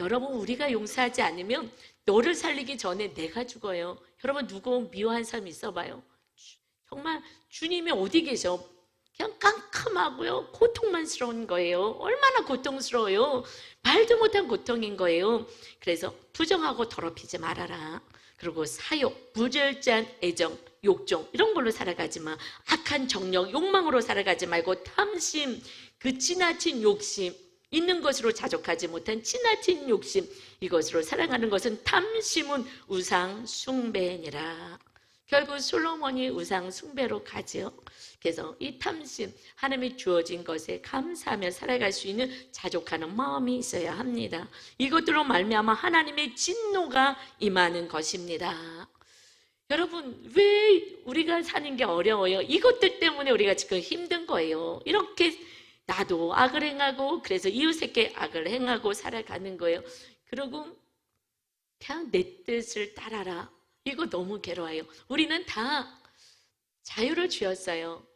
여러분, 우리가 용서하지 않으면 너를 살리기 전에 내가 죽어요. 여러분, 누구 미워한 사람 있어봐요. 정말 주님이 어디 계셔? 그냥 깜깜하고요. 고통만스러운 거예요. 얼마나 고통스러워요. 말도 못한 고통인 거예요. 그래서 부정하고 더럽히지 말아라. 그리고 사욕, 무절제한 애정, 욕정 이런 걸로 살아가지 마. 악한 정력, 욕망으로 살아가지 말고 탐심, 그 지나친 욕심, 있는 것으로 자족하지 못한 지나친 욕심, 이것으로 살아가는 것은 탐심은 우상 숭배니라. 결국 솔로몬이 우상 숭배로 가지요. 그래서 이 탐심, 하나님이 주어진 것에 감사하며 살아갈 수 있는 자족하는 마음이 있어야 합니다. 이것들로 말미암아 하나님의 진노가 임하는 것입니다. 여러분, 왜 우리가 사는 게 어려워요? 이것들 때문에 우리가 지금 힘든 거예요. 이렇게 나도 악을 행하고 그래서 이웃에게 악을 행하고 살아가는 거예요. 그리고 그냥 내 뜻을 따라라. 이거 너무 괴로워요. 우리는 다 자유를 주었어요.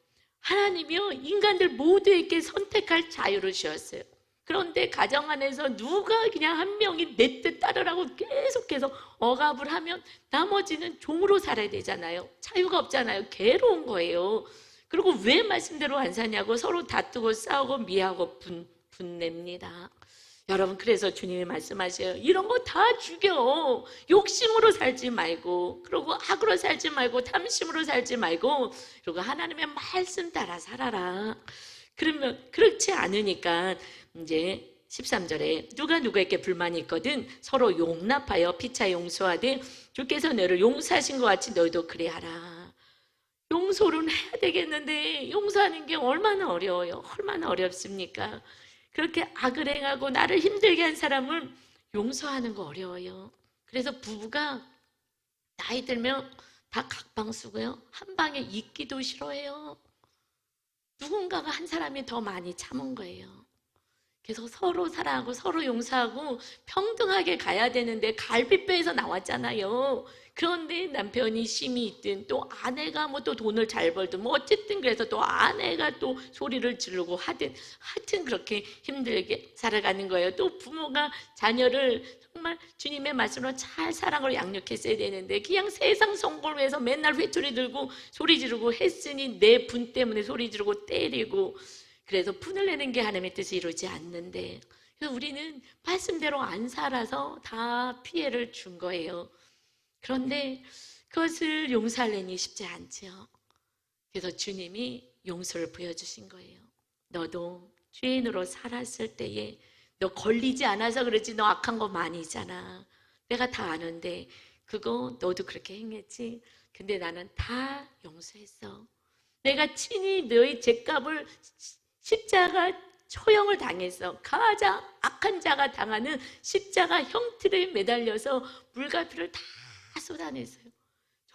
하나님이요, 인간들 모두에게 선택할 자유를 주었어요. 그런데 가정 안에서 누가 그냥 한 명이 내 뜻 따르라고 계속해서 억압을 하면 나머지는 종으로 살아야 되잖아요. 자유가 없잖아요. 괴로운 거예요. 그리고 왜 말씀대로 안 사냐고 서로 다투고 싸우고 미하고 분냅니다. 여러분, 그래서 주님이 말씀하셔요. 이런 거 다 죽여. 욕심으로 살지 말고, 그리고 악으로 살지 말고, 탐심으로 살지 말고, 그리고 하나님의 말씀 따라 살아라. 그러면 그렇지 않으니까 이제 13절에 누가 누구에게 불만이 있거든 서로 용납하여 피차 용서하되 주께서 너를 용서하신 것 같이 너희도 그래 하라. 용서는 해야 되겠는데 용서하는 게 얼마나 어려워요. 얼마나 어렵습니까? 그렇게 악을 행하고 나를 힘들게 한 사람을 용서하는 거 어려워요. 그래서 부부가 나이 들면 다 각방 쓰고요. 한 방에 있기도 싫어해요. 누군가가 한 사람이 더 많이 참은 거예요. 그래서 서로 사랑하고 서로 용서하고 평등하게 가야 되는데 갈비뼈에서 나왔잖아요. 그런데 남편이 심이 있든 또 아내가 뭐 또 돈을 잘 벌든 뭐 어쨌든 그래서 또 아내가 또 소리를 지르고 하여튼 그렇게 힘들게 살아가는 거예요. 또 부모가 자녀를 정말 주님의 말씀으로 잘 사랑으로 양육했어야 되는데 그냥 세상 성공을 위해서 맨날 회초리 들고 소리 지르고 했으니 내 분 때문에 소리 지르고 때리고 그래서 분을 내는 게 하나님의 뜻을 이루지 않는데 우리는 말씀대로 안 살아서 다 피해를 준 거예요. 그런데 그것을 용서하려니 쉽지 않죠. 그래서 주님이 용서를 보여주신 거예요. 너도 죄인으로 살았을 때에 너 걸리지 않아서 그렇지 너 악한 거 많이 있잖아. 내가 다 아는데 그거 너도 그렇게 행했지. 근데 나는 다 용서했어. 내가 친히 너의 죄값을 십자가 처형을 당해서 가장 악한 자가 당하는 십자가 형틀에 매달려서 물과 피를 다 쏟아냈어요.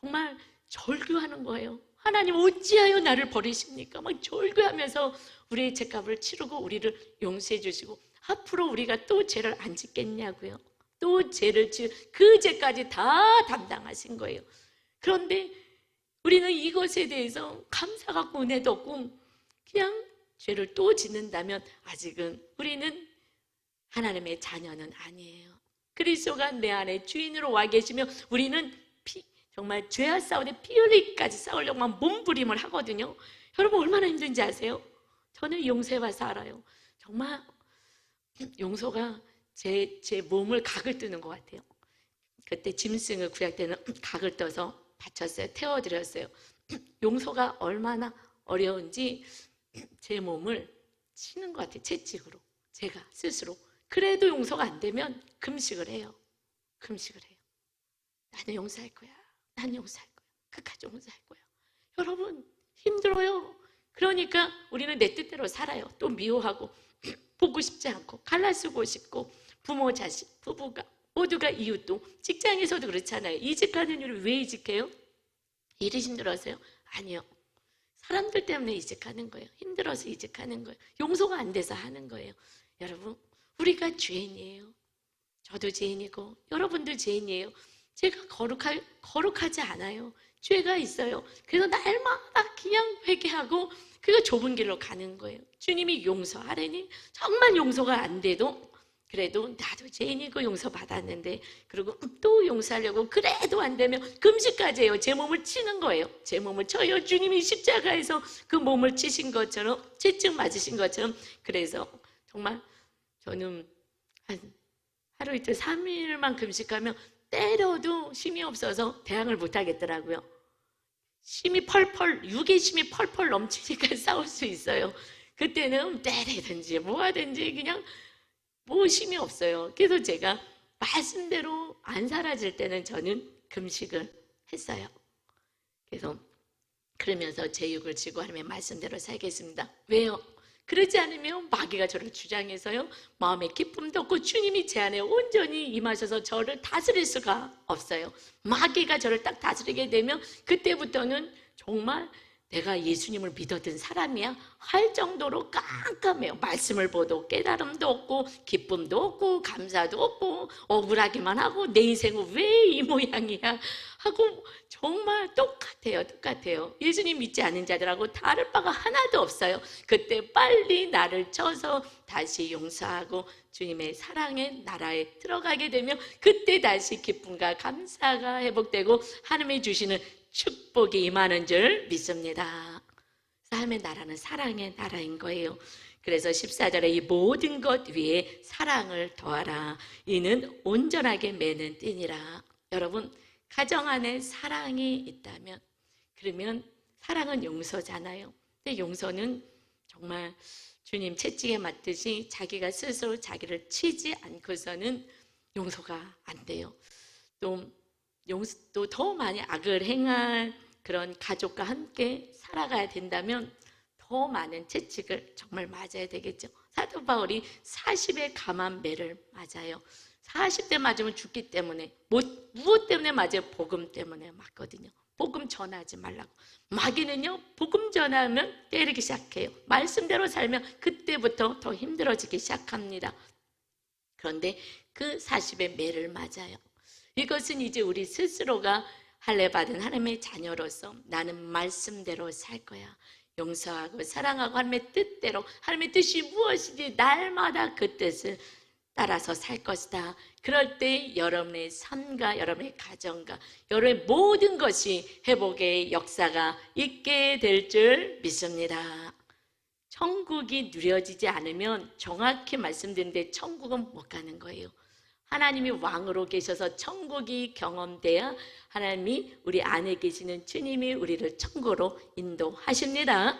정말 절규하는 거예요. 하나님 어찌하여 나를 버리십니까? 막 절규하면서 우리의 죄값을 치르고 우리를 용서해 주시고 앞으로 우리가 또 죄를 안 짓겠냐고요. 또 죄를 그 죄까지 다 담당하신 거예요. 그런데 우리는 이것에 대해서 감사 갖고 은혜도 없고 그냥 죄를 또 짓는다면 아직은 우리는 하나님의 자녀는 아니에요. 그리스도가 내 안에 주인으로 와 계시면 우리는 정말 죄와 싸우되 피 흘리기까지 싸우려고만 몸부림을 하거든요. 여러분 얼마나 힘든지 아세요? 저는 용서해봐서 알아요. 정말 용서가 제 몸을 각을 뜨는 것 같아요. 그때 짐승을 구약 때는 각을 떠서 바쳤어요. 태워드렸어요. 용서가 얼마나 어려운지 제 몸을 치는 것 같아요. 채찍으로 제가 스스로. 그래도 용서가 안 되면 금식을 해요. 금식을 해요. 나는 용서할 거야. 나는 용서할 거야. 끝까지 용서할 거야. 여러분 힘들어요. 그러니까 우리는 내 뜻대로 살아요. 또 미워하고 보고 싶지 않고 갈라쓰고 싶고 부모 자식 부부가 모두가 이웃도 직장에서도 그렇잖아요. 이직하는 일을 왜 이직해요? 일이 힘들어서요? 아니요. 사람들 때문에 이직하는 거예요. 힘들어서 이직하는 거예요. 용서가 안 돼서 하는 거예요. 여러분 우리가 죄인이에요. 저도 죄인이고 여러분도 죄인이에요. 제가 거룩하지 않아요. 죄가 있어요. 그래서 날마다 그냥 회개하고 그 좁은 길로 가는 거예요. 주님이 용서하려니 정말 용서가 안 돼도 그래도 나도 죄인이고 용서받았는데, 그리고 또 용서하려고 그래도 안 되면 금식까지 해요. 제 몸을 치는 거예요. 제 몸을 쳐요. 주님이 십자가에서 그 몸을 치신 것처럼, 채찍 맞으신 것처럼. 그래서 정말 저는 한 하루 이틀 3일만 금식하면 때려도 힘이 없어서 대항을 못 하겠더라고요. 힘이 펄펄, 육의 힘이 펄펄 넘치니까 싸울 수 있어요. 그때는 때리든지 뭐 하든지 그냥 뭐 힘이 없어요. 그래서 제가 말씀대로 안 사라질 때는 저는 금식을 했어요. 그래서 그러면서 제 육을 지고 하나님의 말씀대로 살겠습니다. 왜요? 그러지 않으면 마귀가 저를 주장해서요, 마음의 기쁨도 없고 주님이 제 안에 온전히 임하셔서 저를 다스릴 수가 없어요. 마귀가 저를 딱 다스리게 되면 그때부터는 정말 내가 예수님을 믿었던 사람이야 할 정도로 깜깜해요. 말씀을 보도 깨달음도 없고 기쁨도 없고 감사도 없고 억울하기만 하고 내 인생은 왜 이 모양이야 하고 정말 똑같아요. 예수님 믿지 않는 자들하고 다를 바가 하나도 없어요. 그때 빨리 나를 쳐서 다시 용서하고 주님의 사랑의 나라에 들어가게 되면 그때 다시 기쁨과 감사가 회복되고 하나님이 주시는 축복이 임하는 줄 믿습니다. 하나님의 나라는 사랑의 나라인 거예요. 그래서 14절에 이 모든 것 위에 사랑을 더하라. 이는 온전하게 매는 띠니라. 여러분, 가정 안에 사랑이 있다면, 그러면 사랑은 용서잖아요. 근데 용서는 정말 주님 채찍에 맞듯이 자기가 스스로 자기를 치지 않고서는 용서가 안 돼요. 또 더 많이 악을 행한 그런 가족과 함께 살아가야 된다면 더 많은 채찍을 정말 맞아야 되겠죠. 사도 바울이 40의 감한 매를 맞아요. 40대 맞으면 죽기 때문에, 무엇 때문에 맞아요? 복음 때문에 맞거든요. 복음 전하지 말라고. 마귀는요, 복음 전하면 때리기 시작해요. 말씀대로 살면 그때부터 더 힘들어지기 시작합니다. 그런데 그 40의 매를 맞아요. 이것은 이제 우리 스스로가 할례 받은 하나님의 자녀로서 나는 말씀대로 살 거야. 용서하고 사랑하고 하나님의 뜻대로, 하나님의 뜻이 무엇인지 날마다 그 뜻을 따라서 살 것이다. 그럴 때 여러분의 삶과 여러분의 가정과 여러분의 모든 것이 회복의 역사가 있게 될 줄 믿습니다. 천국이 누려지지 않으면 정확히 말씀드리는데 천국은 못 가는 거예요. 하나님이 왕으로 계셔서 천국이 경험돼야 하나님이 우리 안에 계시는 주님이 우리를 천국으로 인도하십니다.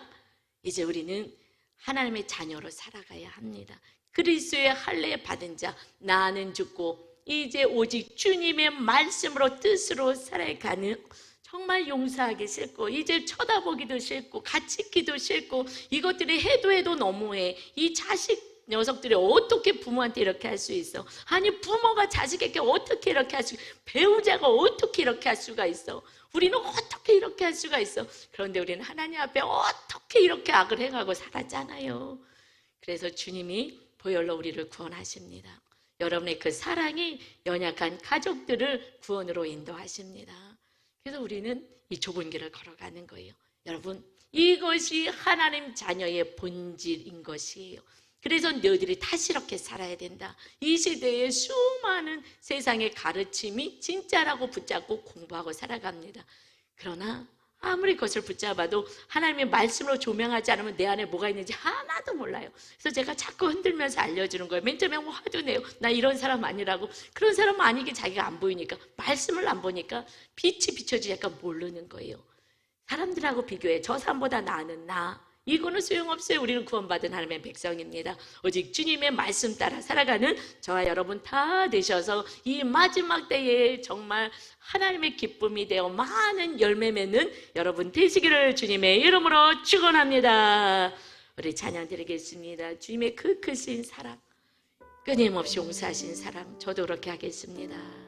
이제 우리는 하나님의 자녀로 살아가야 합니다. 그리스도의 할례 받은 자, 나는 죽고 이제 오직 주님의 말씀으로 뜻으로 살아가는, 정말 용서하기 싫고 이제 쳐다보기도 싫고 같이 있기도 싫고 이것들이 해도 너무해. 이 자식 녀석들이 어떻게 부모한테 이렇게 할 수 있어? 아니, 부모가 자식에게 어떻게 이렇게 할 수 있어? 배우자가 어떻게 이렇게 할 수가 있어? 우리는 어떻게 이렇게 할 수가 있어? 그런데 우리는 하나님 앞에 어떻게 이렇게 악을 행하고 살았잖아요. 그래서 주님이 보혈로 우리를 구원하십니다. 여러분의 그 사랑이 연약한 가족들을 구원으로 인도하십니다. 그래서 우리는 이 좁은 길을 걸어가는 거예요. 여러분, 이것이 하나님 자녀의 본질인 것이에요. 그래서 너희들이 다시 이렇게 살아야 된다. 이 시대에 수많은 세상의 가르침이 진짜라고 붙잡고 공부하고 살아갑니다. 그러나 아무리 그것을 붙잡아도 하나님의 말씀으로 조명하지 않으면 내 안에 뭐가 있는지 하나도 몰라요. 그래서 제가 자꾸 흔들면서 알려주는 거예요. 맨 처음에 화도 내요. 나 이런 사람 아니라고. 그런 사람 아니게 자기가 안 보이니까, 말씀을 안 보니까 빛이 비춰지니까 모르는 거예요. 사람들하고 비교해. 저 사람보다 나는 나. 이거는 소용없어요. 우리는 구원받은 하나님의 백성입니다. 오직 주님의 말씀 따라 살아가는 저와 여러분 다 되셔서 이 마지막 때에 정말 하나님의 기쁨이 되어 많은 열매 맺는 여러분 되시기를 주님의 이름으로 축원합니다. 우리 찬양 드리겠습니다. 주님의 그 크신 사랑, 끊임없이 용서하신 사랑, 저도 그렇게 하겠습니다.